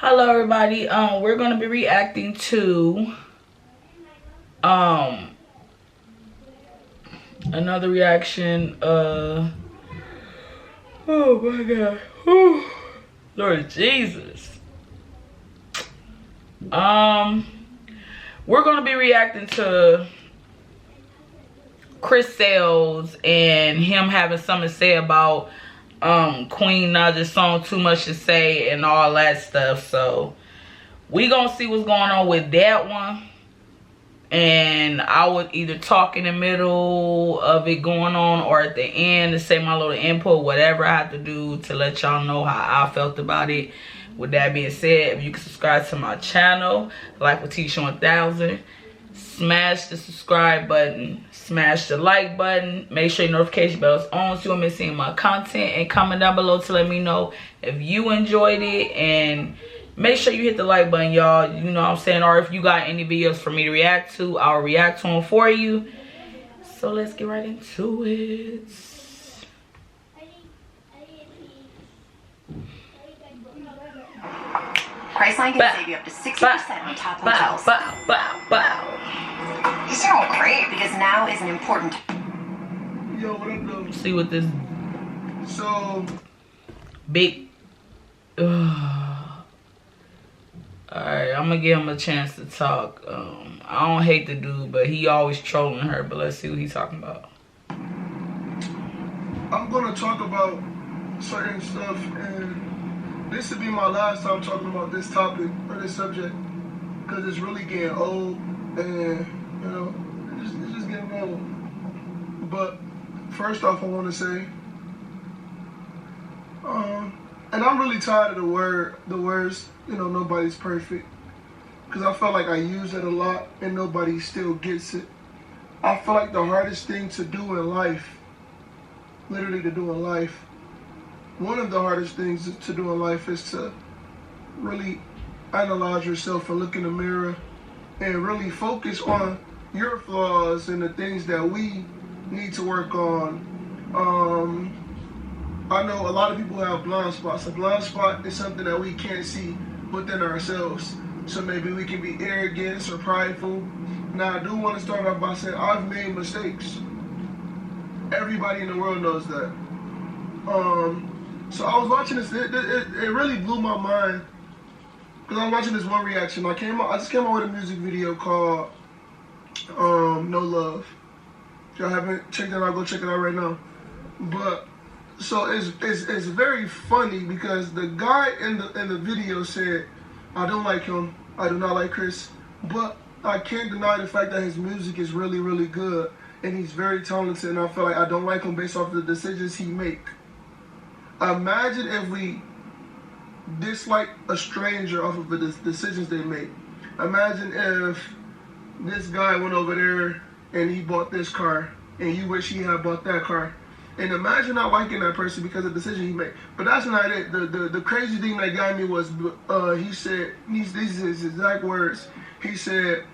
Hello everybody. We're gonna be reacting to another reaction. Oh my god. Whew. Lord Jesus. We're gonna be reacting to Chris Sails and him having something to say about Queen Naja's song Too Much to Say and all that stuff. So we gonna see what's going on with that one, and I would either talk in the middle of it going on or at the end to say my little input, whatever I have to do to let y'all know how I felt about it. With that being said, if you can subscribe to my channel, like Letitia 1000, smash the subscribe button, smash the like button, make sure your notification bell is on so you won't miss any of my content, and comment down below to let me know if you enjoyed it, and make sure you hit the like button, y'all, you know what I'm saying, or if you got any videos for me to react to, I'll react to them for you. So let's get right into it. Priceline can save you up to 60% on top hotels. He's doing great because now is an important. Yo, what up, though? See what this So big. Alright, I'm gonna give him a chance to talk. I don't hate the dude, but he always trolling her. But let's see what he's talking about. I'm gonna talk about certain stuff, and this would be my last time talking about this topic or this subject because it's really getting old, and you know, it's just getting old. But first off, I want to say, and I'm really tired of the words, you know, nobody's perfect, because I feel like I use it a lot and nobody still gets it. I feel like the hardest thing to do in life, literally to do in life, one of the hardest things to do in life is to really analyze yourself and look in the mirror and really focus on your flaws and the things that we need to work on. I know a lot of people have blind spots. A blind spot is something that we can't see within ourselves. So maybe we can be arrogant or prideful. Now, I do want to start off by saying I've made mistakes. Everybody in the world knows that. So I was watching this, it really blew my mind, because I was watching this one reaction. I just came out with a music video called No Love. If y'all haven't checked it out, go check it out right now. But so it's very funny because the guy in the video said, I don't like him, I do not like Chris, but I can't deny the fact that his music is really, really good and he's very talented, and I feel like I don't like him based off the decisions he make. Imagine if we dislike a stranger off of the decisions they make. Imagine if this guy went over there and he bought this car and you wish he had bought that car. And imagine not liking that person because of the decision he made. But that's not it. The crazy thing that got me was he said, these are his exact words. He said,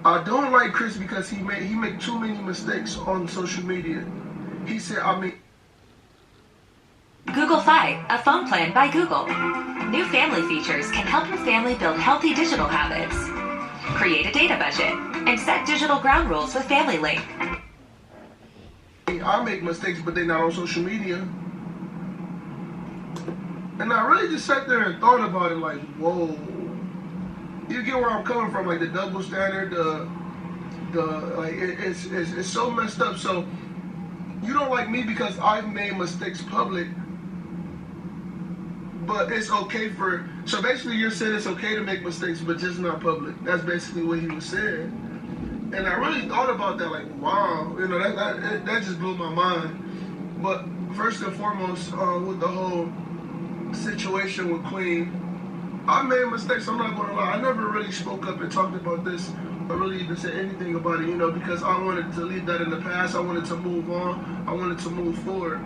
I don't like Chris because he make too many mistakes on social media. He said, Google Fi, a phone plan by Google. New family features can help your family build healthy digital habits. Create a data budget and set digital ground rules with Family Link. I make mistakes, but they're not on social media. And I really just sat there and thought about it like, whoa. You get where I'm coming from, like the double standard, like it's so messed up. So you don't like me because I've made mistakes public, but it's okay so basically you're saying it's okay to make mistakes, but just not public. That's basically what he was saying. And I really thought about that, like, wow, you know, that just blew my mind. But first and foremost, with the whole situation with Queen, I made mistakes, I'm not gonna lie. I never really spoke up and talked about this, or really even said anything about it, you know, because I wanted to leave that in the past. I wanted to move on. I wanted to move forward.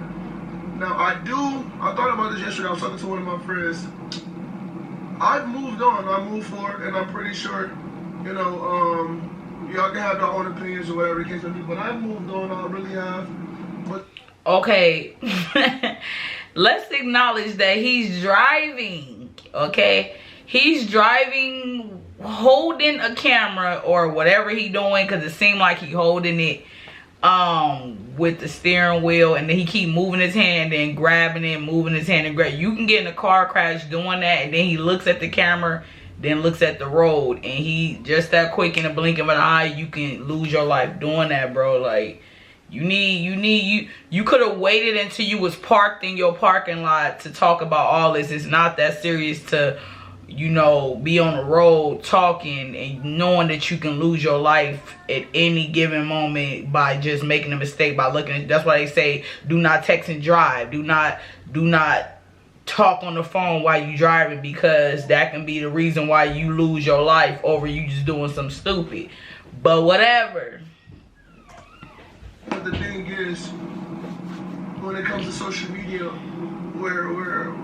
Now, I thought about this yesterday. I was talking to one of my friends. I've moved on. I moved forward, and I'm pretty sure, you know, y'all can have your own opinions or whatever the case may be, but I've moved on. I really have. But okay, let's acknowledge that he's driving. okay? He's driving, holding a camera or whatever he doing, because it seemed like he holding it with the steering wheel, and then he keep moving his hand and grabbing it, moving his hand and grab. You can get in a car crash doing that, and then he looks at the camera, then looks at the road, and he just that quick in a blink of an eye, you can lose your life doing that, bro. Like, you could have waited until you was parked in your parking lot to talk about all this. It's not that serious to, you know, be on the road talking and knowing that you can lose your life at any given moment by just making a mistake, by looking at. That's why they say do not text and drive. Do not talk on the phone while you driving, because that can be the reason why you lose your life over you just doing something stupid. But whatever. But the thing is, when it comes to social media, where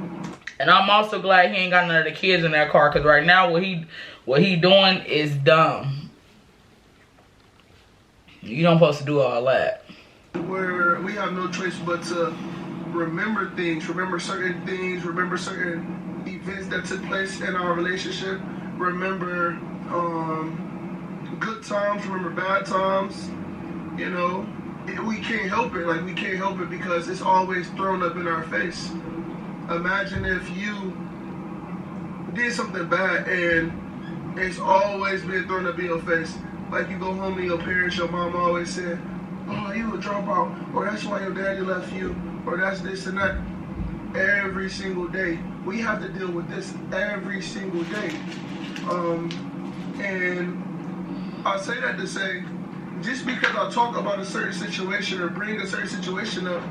and I'm also glad he ain't got none of the kids in that car, because right now what he doing is dumb. You don't supposed to do all that. Where we have no choice but to remember things, remember certain events that took place in our relationship, remember good times, remember bad times, you know. We can't help it, like we can't help it because it's always thrown up in our face. Imagine if you did something bad and it's always been thrown up in your face. Like you go home to your parents, your mom always said, oh, you a dropout, or that's why your daddy left you, or that's this and that. Every single day. We have to deal with this every single day. And I say that to say, just because I talk about a certain situation or bring a certain situation up,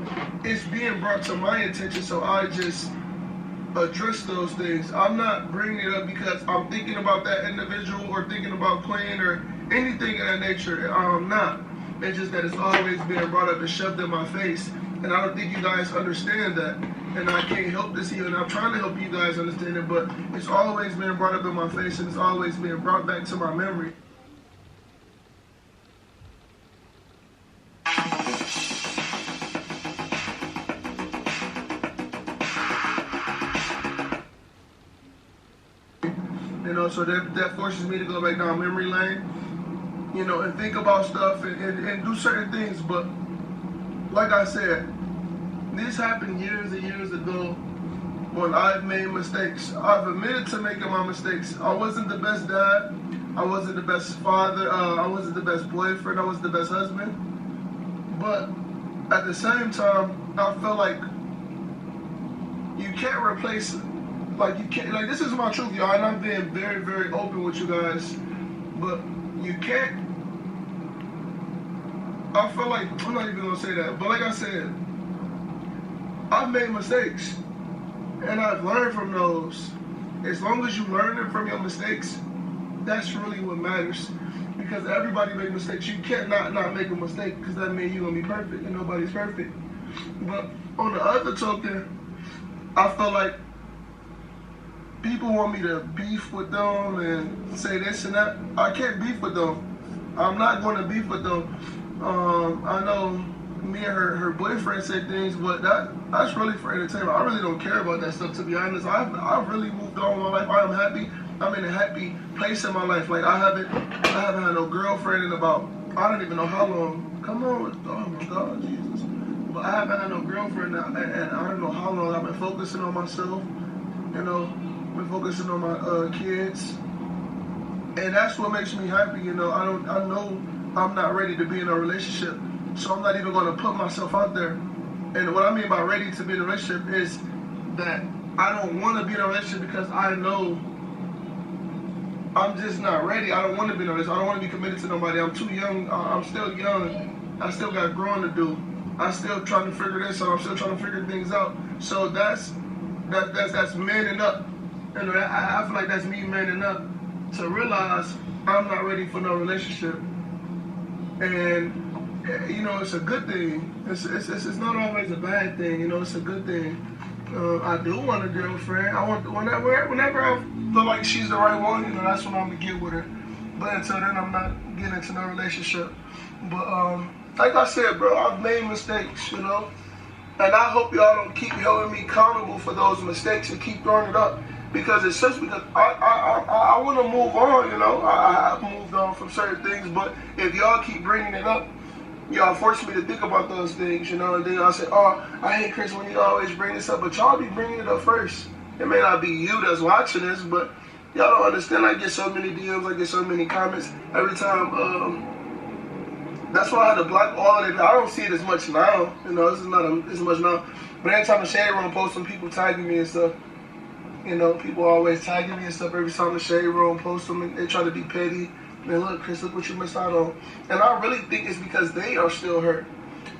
it's being brought to my attention, so I just address those things. I'm not bringing it up because I'm thinking about that individual or thinking about Queen or anything of that nature. I'm not. It's just that it's always being brought up and shoved in my face, and I don't think you guys understand that. And I can't help this here, and I'm trying to help you guys understand it, but it's always been brought up in my face, and it's always been brought back to my memory. You know, so that forces me to go back down memory lane, you know, and think about stuff and do certain things. But like I said, this happened years and years ago when I've made mistakes. I've admitted to making my mistakes. I wasn't the best dad. I wasn't the best father. I wasn't the best boyfriend. I wasn't the best husband. But at the same time, I felt like you can't replace it. Like you can't, like this is my truth, y'all, and I'm being very, very open with you guys, but you can't, I feel like, I'm not even gonna say that, but like I said, I've made mistakes, and I've learned from those. As long as you learn from your mistakes, that's really what matters, because everybody makes mistakes. You can't not make a mistake, because that means you're gonna be perfect, and nobody's perfect. But on the other token, I feel like people want me to beef with them and say this and that. I can't beef with them. I'm not going to beef with them. I know me and her boyfriend said things, but that's really for entertainment. I really don't care about that stuff, to be honest. I've really moved on in my life. I am happy. I'm in a happy place in my life. Like I haven't had no girlfriend in about, I don't even know how long. Come on, oh my God, Jesus. But I haven't had no girlfriend, and I don't know how long. I've been focusing on myself, you know. Been focusing on my kids, and that's what makes me happy. You know, I know I'm not ready to be in a relationship, so I'm not even going to put myself out there. And what I mean by ready to be in a relationship is that I don't want to be in a relationship because I know I'm just not ready. I don't want to be in a relationship. I don't want to be committed to nobody. I'm too young. I'm still young. I still got growing to do. I'm still trying to figure this out. I'm still trying to figure things out. So that's manning up. And I feel like that's me manning up to realize I'm not ready for no relationship. And, you know, it's a good thing. It's not always a bad thing, you know, it's a good thing. I do want a girlfriend. I want, whenever I feel like she's the right one, you know, that's when I'm going to get with her. But until then, I'm not getting into no relationship. But, like I said, bro, I've made mistakes, you know. And I hope y'all don't keep holding me accountable for those mistakes and keep throwing it up. because it's such, because I want to move on, you know. I have moved on from certain things, but if y'all keep bringing it up, y'all force me to think about those things, you know, and then y'all say, oh, I hate Chris when you always bring this up, but y'all be bringing it up first. It may not be you that's watching this, but y'all don't understand. I get so many DMs, I get so many comments every time. That's why I had to block all of it. I don't see it as much now, you know, this is not as much now, but every time the Shade Room posts some people tagging me and stuff, you know, people always tagging me and stuff every time the Shade Room posts them, and they try to be petty. Man, look, Chris, look what you missed out on. And I really think it's because they are still hurt.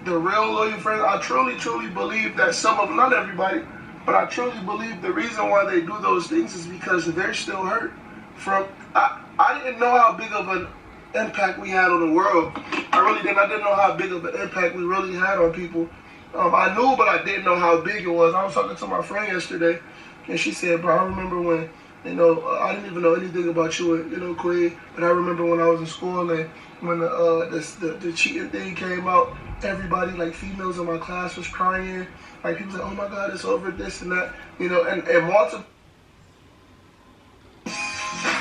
The real loyal friends, I truly, truly believe that some of them, not everybody, but I truly believe the reason why they do those things is because they're still hurt. I didn't know how big of an impact we had on the world. I really didn't. I didn't know how big of an impact we really had on people. I knew, but I didn't know how big it was. I was talking to my friend yesterday, and she said, bro, I remember when, you know, I didn't even know anything about you, you know, Queen, but I remember when I was in school and when the cheating thing came out, everybody, like females in my class was crying. Like people said, oh my God, it's over, this and that, you know, and multiple.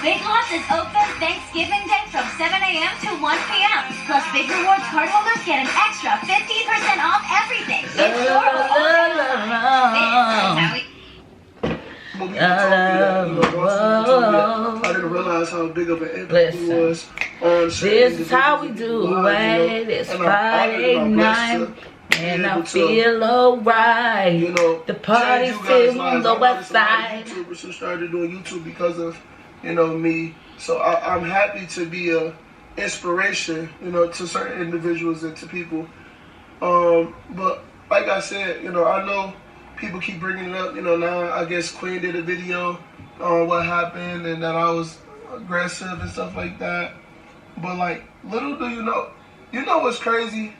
Big Lots is open Thanksgiving Day from 7 a.m. to 1 p.m. Plus, Big Rewards cardholders get an extra 15% off everything. It's your I didn't realize how big of an impact it was. This is how we do it. It's Friday night, and I feel alright. You know, the party's still on the west side. YouTubers who started doing YouTube because of, you know, me. So I'm happy to be a inspiration, you know, to certain individuals and to people. But like I said, you know, I know people keep bringing it up. You know, now I guess Queen did a video on what happened and that I was aggressive and stuff like that. But like, little do you know what's crazy?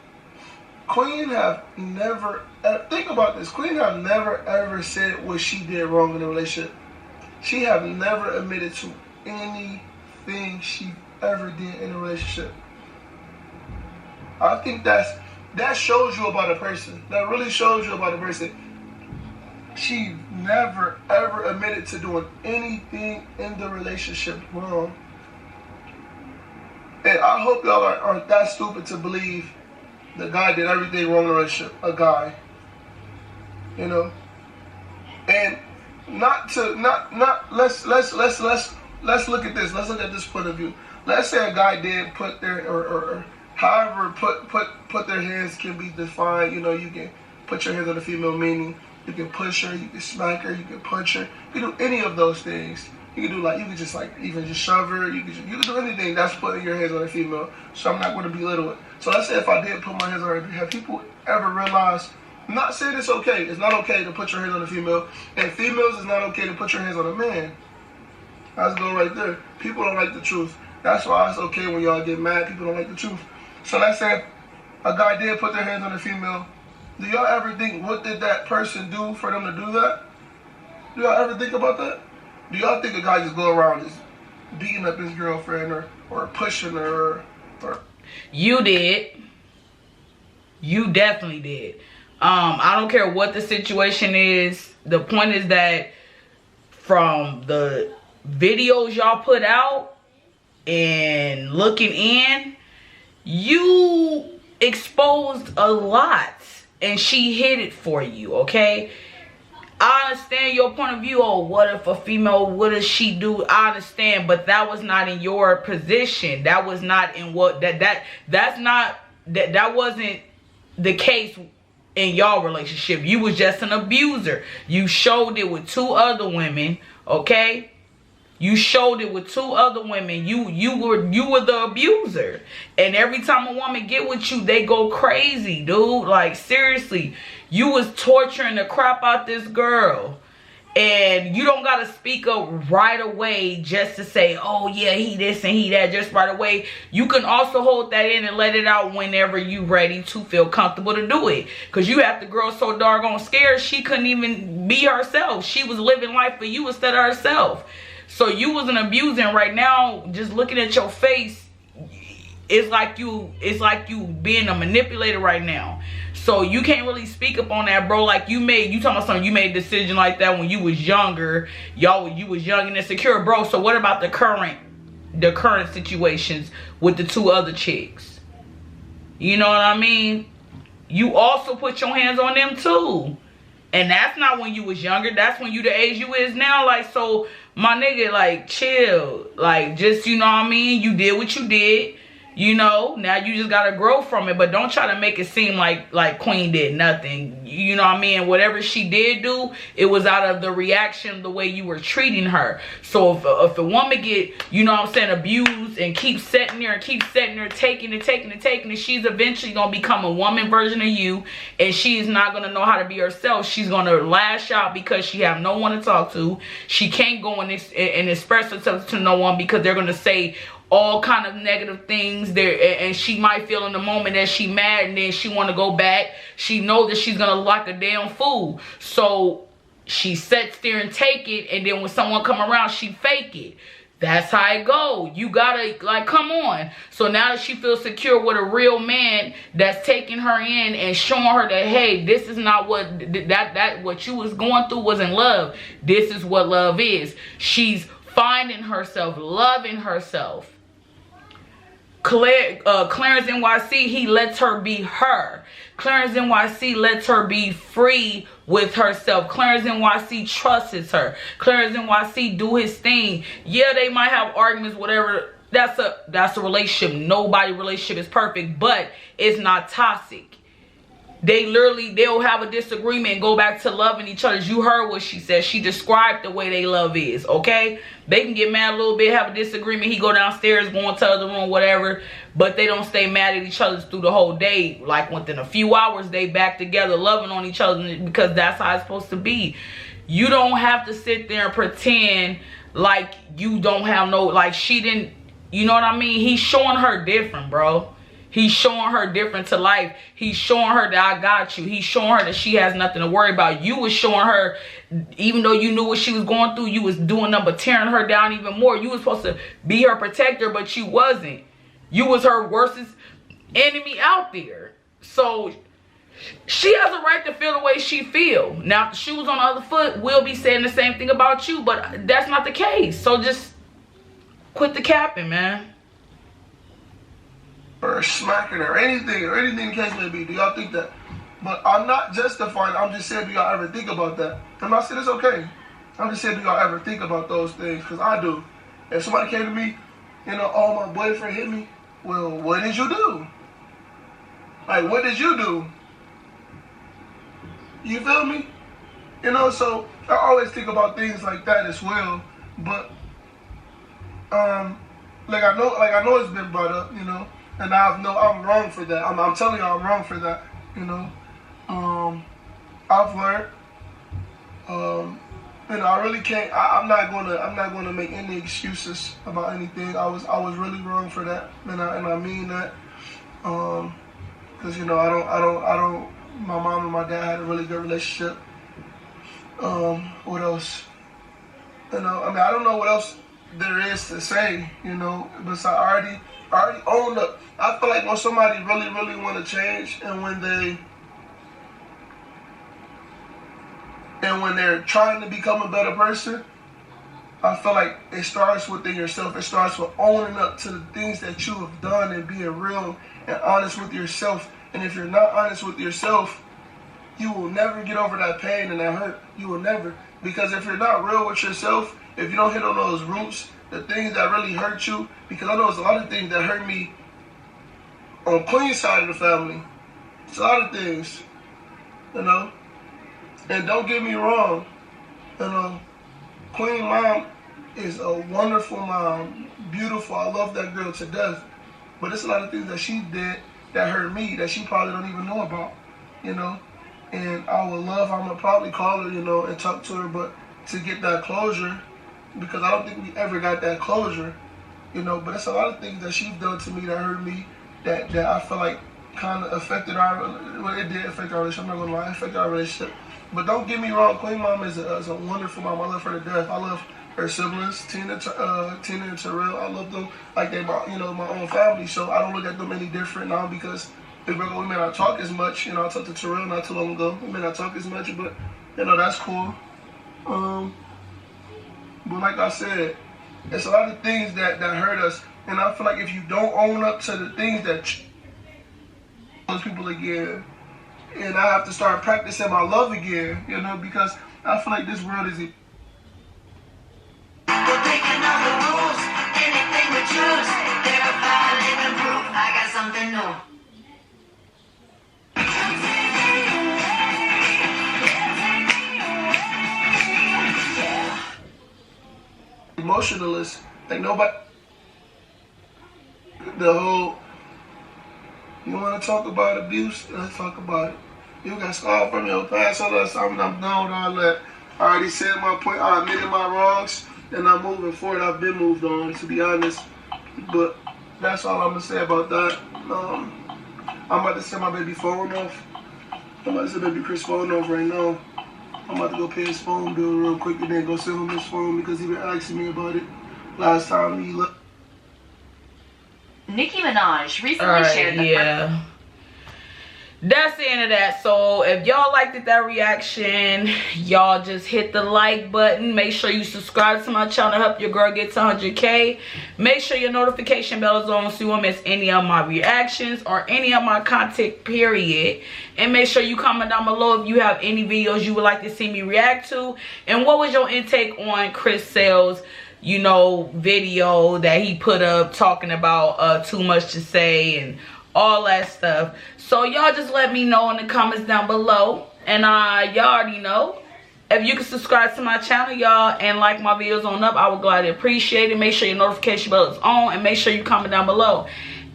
Queen have never, think about this, Queen have never ever said what she did wrong in a relationship. She have never admitted to anything she ever did in a relationship. I think that shows you about a person. That really shows you about a person. She never ever admitted to doing anything in the relationship wrong. And I hope y'all aren't that stupid to believe the guy did everything wrong in the relationship. A guy. You know? And let's look at this. Let's look at this point of view. Let's say a guy did put their or however put their hands can be defined. You know, you can put your hands on a female, meaning you can push her, you can smack her, you can punch her. You can do any of those things. You can do you can just even just shove her. You can do anything that's putting your hands on a female. So I'm not going to belittle it. So let's say if I did put my hands on her, have people ever realized? I'm not saying it's okay. It's not okay to put your hands on a female. And females, it's not okay to put your hands on a man. Let's go right there. People don't like the truth. That's why it's okay when y'all get mad. People don't like the truth. So let's say a guy did put their hands on a female. Do y'all ever think, what did that person do for them to do that? Do y'all ever think about that? Do y'all think a guy just go around just beating up his girlfriend or pushing her or... You did. You definitely did. I don't care what the situation is. The point is that from the videos y'all put out and looking in, you exposed a lot and she hid it for you, okay? I understand your point of view. Oh, what if a female, what does she do? I understand, but that was not in your position. That was not in what that wasn't the case in y'all relationship. You was just an abuser. You showed it with 2 other women, okay? You showed it with 2 other women. You were the abuser. And every time a woman get with you, they go crazy, dude. Like, seriously. You was torturing the crap out this girl. And you don't got to speak up right away just to say, oh, yeah, he this and he that, just right away. You can also hold that in and let it out whenever you ready to feel comfortable to do it. Because you have the girl so doggone scared, she couldn't even be herself. She was living life for you instead of herself. So you was an abuser, and right now, just looking at your face, it's like you being a manipulator right now. So you can't really speak up on that, bro. Like you talking about something, you made a decision like that when you was younger. You was young and insecure, bro. So what about the current situations with the 2 other chicks? You know what I mean? You also put your hands on them too. And that's not when you was younger. That's when you the age you is now. Like, so my nigga, like, chill. Like, just, you know what I mean? You did what you did. You know, now you just gotta grow from it. But don't try to make it seem like Queen did nothing. You know what I mean? Whatever she did do, it was out of the reaction, the way you were treating her. So if a woman get, you know what I'm saying, abused and keep sitting there, taking it, she's eventually gonna become a woman version of you. And she's not gonna know how to be herself. She's gonna lash out because she have no one to talk to. She can't go and express herself to no one because they're gonna say all kind of negative things there, and she might feel in the moment that she mad, and then she want to go back. She know that she's gonna lock a damn fool, so she sits there and take it, and then when someone come around, she fake it. That's how it go. You gotta, like, come on. So now that she feels secure with a real man that's taking her in and showing her that, hey, this is not what what you was going through wasn't love. This is what love is. She's finding herself, loving herself. Clarence NYC, he lets her be her. Clarence NYC lets her be free with herself. Clarence NYC trusts her. Clarence NYC do his thing. Yeah, they might have arguments, whatever. That's a relationship. Nobody's relationship is perfect, but it's not toxic. They'll have a disagreement and go back to loving each other. You heard what she said. She described the way they love is, okay? They can get mad a little bit, have a disagreement. He go downstairs, go into the other room, whatever. But they don't stay mad at each other through the whole day. Like, within a few hours, they back together, loving on each other, because that's how it's supposed to be. You don't have to sit there and pretend like you don't have no, like, she didn't, you know what I mean? He's showing her different, bro. He's showing her different to life. He's showing her that I got you. He's showing her that she has nothing to worry about. You was showing her, even though you knew what she was going through, you was doing nothing but tearing her down even more. You was supposed to be her protector, but you wasn't. You was her worstest enemy out there. So she has a right to feel the way she feel. Now, if the shoe was on the other foot, we'll be saying the same thing about you, but that's not the case. So just quit the capping, man. Or smacking her, anything the case may be. Do y'all think that? But I'm not justifying, I'm just saying, do y'all ever think about that? I'm not saying it's okay. I'm just saying, do y'all ever think about those things? Because I do. If somebody came to me, you know, oh, my boyfriend hit me. Well, what did you do? Like, what did you do? You feel me? You know, so I always think about things like that as well. But, like I know it's been brought up, you know. And I'm wrong for that. I'm telling you, I'm wrong for that. You know, I've learned. You know, I really can't. I'm not gonna make any excuses about anything. I was really wrong for that, and I mean that. Because you know, I don't. My mom and my dad had a really good relationship. What else? You know, I mean, I don't know what else there is to say. You know, besides I already owned up. I feel like when somebody really want to change, and when they're trying to become a better person, I feel like it starts within yourself. It starts with owning up to the things that you have done and being real and honest with yourself. And if you're not honest with yourself, you will never get over that pain and that hurt. You will never. Because if you're not real with yourself, if you don't hit on those roots, the things that really hurt you, because I know there's a lot of things that hurt me on Queen's side of the family. It's a lot of things, you know. And don't get me wrong, you know, Queen mom is a wonderful mom, beautiful. I love that girl to death. But there's a lot of things that she did that hurt me that she probably don't even know about, you know. And I'm gonna probably call her, you know, and talk to her, but to get that closure, because I don't think we ever got that closure, you know. But it's a lot of things that she's done to me that hurt me, that I feel like kind of affected well, it did affect our relationship. I'm not gonna lie, it affected our relationship. But don't get me wrong, Queen mom is a wonderful mom. I love her to death. I love her siblings, Tina and Terrell. I love them like they're my own family. So I don't look at them any different now because we may not talk as much. You know, I talked to Terrell not too long ago. We may not talk as much, but you know, that's cool. But like I said, it's a lot of things that hurt us, and I feel like if you don't own up to the things that those people again, and I have to start practicing my love again, you know, because I feel like this world is. We're breaking all the rules, anything we choose. Verify, live and prove. I got something new. Emotionalist, like nobody. The whole. You want to talk about abuse? Let's talk about it. You got scarred from your past, all that stuff. I'm done with all that. I already said my point. I admitted my wrongs, and I'm moving forward. I've been moved on, to be honest. But that's all I'm gonna say about that. I'm about to send my baby phone off. I'm about to send baby Chris phone off right now. I'm about to go pay his phone bill real quick and then go send him his phone because he been asking me about it last time he left. Nicki Minaj recently shared the yeah. That's the end of that. So if y'all liked that reaction, y'all just hit the like button. Make sure you subscribe to my channel to help your girl get to 100K. Make sure your notification bell is on so you won't miss any of my reactions or any of my content, period. And make sure you comment down below if you have any videos you would like to see me react to. And what was your intake on Chris Sail's, you know, video that he put up talking about Too Much to Say and all that stuff. So y'all just let me know in the comments down below. And y'all already know, if you can subscribe to my channel, y'all, and like my videos on up, I would gladly appreciate it. Make sure your notification bell is on, and make sure you comment down below.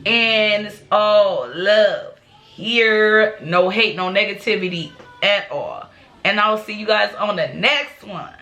And it's all love here. No hate, no negativity at all. And I'll see you guys on the next one.